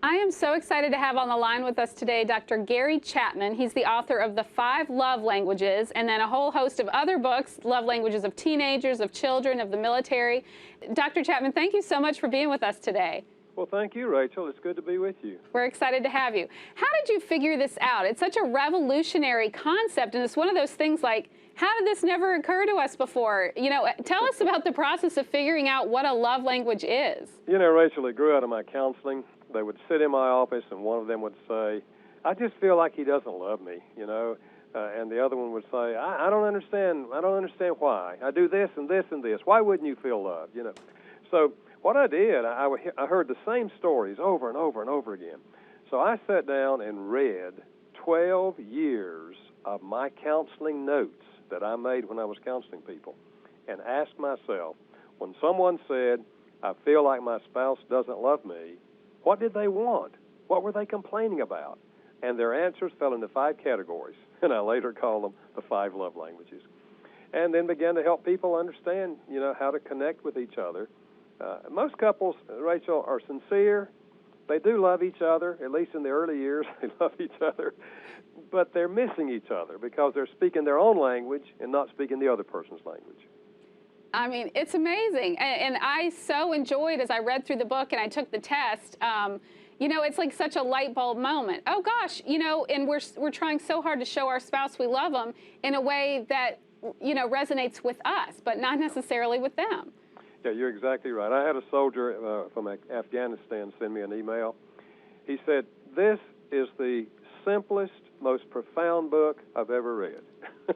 I am so excited to have on the line with us today Dr. Gary Chapman. He's the author of The 5 Love Languages and then a whole host of other books, love languages of teenagers, of children, of the military. Dr. Chapman, thank you so much for being with us today. Well, thank you, Rachel. It's good to be with you. We're excited to have you. How did you figure this out? It's such a revolutionary concept, and it's one of those things like, how did this never occur to us before? You know, tell us about the process of figuring out what a love language is. You know, Rachel, it grew out of my counseling. They would sit in my office, and one of them would say, I just feel like he doesn't love me, you know. And the other one would say, I don't understand. I don't understand why. I do this and this and this. Why wouldn't you feel loved, you know? So what I did, I heard the same stories over and over and over again. So I sat down and read 12 years of my counseling notes that I made when I was counseling people and asked myself, when someone said, I feel like my spouse doesn't love me, what did they want? What were they complaining about? And their answers fell into 5 categories, and I later called them the 5 love languages. And then began to help people understand, you know, how to connect with each other. Most couples, Rachel, are sincere. They do love each other, at least in the early years, they love each other. But they're missing each other because they're speaking their own language and not speaking the other person's language. I mean, it's amazing. And I so enjoyed as I read through the book and I took the test. You know, it's like such a light bulb moment. Oh, gosh, you know, and we're trying so hard to show our spouse we love them in a way that, you know, resonates with us, but not necessarily with them. Yeah, you're exactly right. I had a soldier from Afghanistan send me an email. He said, this is the simplest, most profound book I've ever read.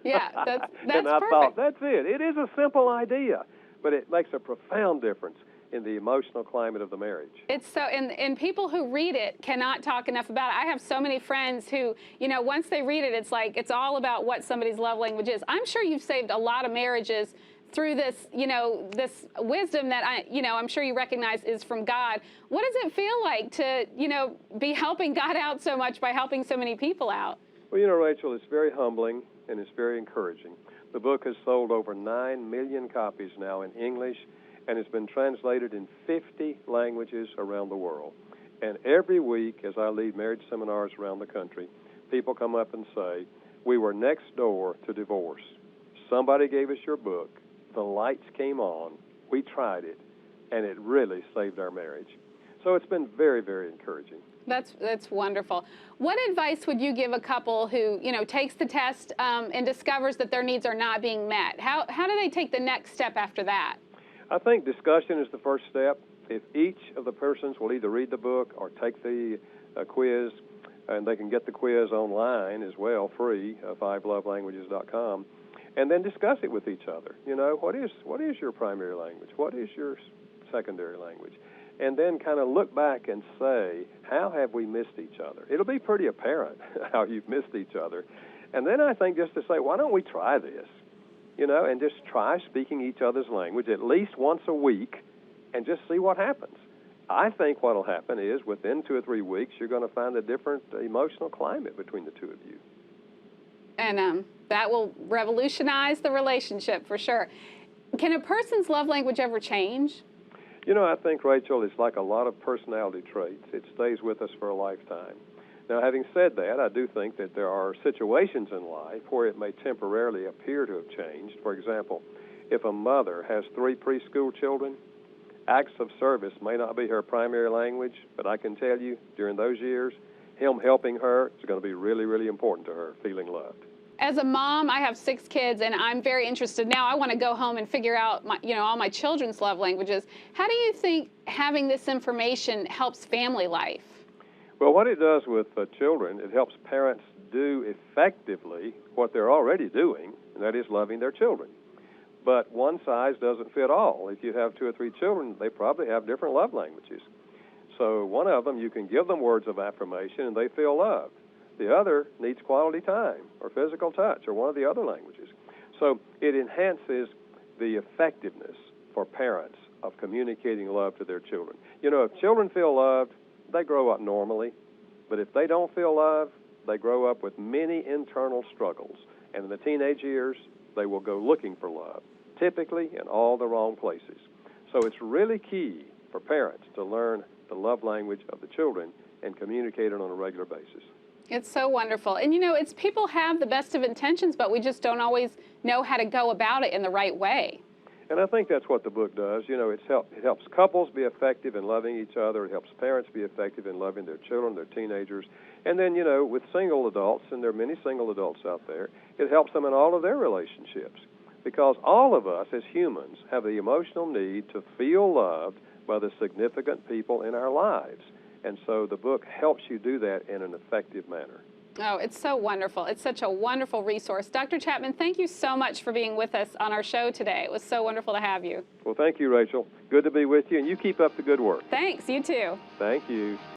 Yeah, that's and I perfect. thought, that's it. It is a simple idea, but it makes a profound difference in the emotional climate of the marriage. It's so, and people who read it cannot talk enough about it. I have so many friends who, you know, once they read it, it's like, it's all about what somebody's love language is. I'm sure you've saved a lot of marriages through this, you know, this wisdom that I'm sure you recognize is from God. What does it feel like to, you know, be helping God out so much by helping so many people out? Well, you know, Rachel, it's very humbling and it's very encouraging. The book has sold over 9 million copies now in English, and it's been translated in 50 languages around the world. And every week, as I lead marriage seminars around the country, people come up and say, we were next door to divorce. Somebody gave us your book. The lights came on. We tried it, and it really saved our marriage. So it's been very, very encouraging. That's wonderful. What advice would you give a couple who, you know, takes the test and discovers that their needs are not being met? How do they take the next step after that? I think discussion is the first step. If each of the persons will either read the book or take the quiz, and they can get the quiz online as well, free, 5lovelanguages.com, and then discuss it with each other. You know, what is your primary language? What is your secondary language? And then kind of look back and say, how have we missed each other? It'll be pretty apparent how you've missed each other. And then I think just to say, why don't we try this? You know, and just try speaking each other's language at least once a week and just see what happens. I think what will happen is within 2 or 3 weeks, you're going to find a different emotional climate between the two of you. And that will revolutionize the relationship for sure. Can a person's love language ever change? You know, I think, Rachel, it's like a lot of personality traits. It stays with us for a lifetime. Now, having said that, I do think that there are situations in life where it may temporarily appear to have changed. For example, if a mother has 3 preschool children, acts of service may not be her primary language, but I can tell you, during those years, him helping her is going to be really, really important to her, feeling loved. As a mom, I have 6 kids, and I'm very interested now. I want to go home and figure out all my children's love languages. How do you think having this information helps family life? Well, what it does with children, it helps parents do effectively what they're already doing, and that is loving their children. But one size doesn't fit all. If you have 2 or 3 children, they probably have different love languages. So one of them, you can give them words of affirmation, and they feel loved. The other needs quality time or physical touch or one of the other languages. So it enhances the effectiveness for parents of communicating love to their children. You know, if children feel loved, they grow up normally. But if they don't feel loved, they grow up with many internal struggles. And in the teenage years, they will go looking for love, typically in all the wrong places. So it's really key for parents to learn the love language of the children and communicate it on a regular basis. It's so wonderful. And you know, it's people have the best of intentions, but we just don't always know how to go about it in the right way. And I think that's what the book does. You know, it helps couples be effective in loving each other. It helps parents be effective in loving their children, their teenagers. And then, you know, with single adults, and there are many single adults out there, it helps them in all of their relationships. Because all of us as humans have the emotional need to feel loved by the significant people in our lives. And so the book helps you do that in an effective manner. Oh, it's so wonderful. It's such a wonderful resource. Dr. Chapman, thank you so much for being with us on our show today. It was so wonderful to have you. Well, thank you, Rachel. Good to be with you, and you keep up the good work. Thanks. You too. Thank you.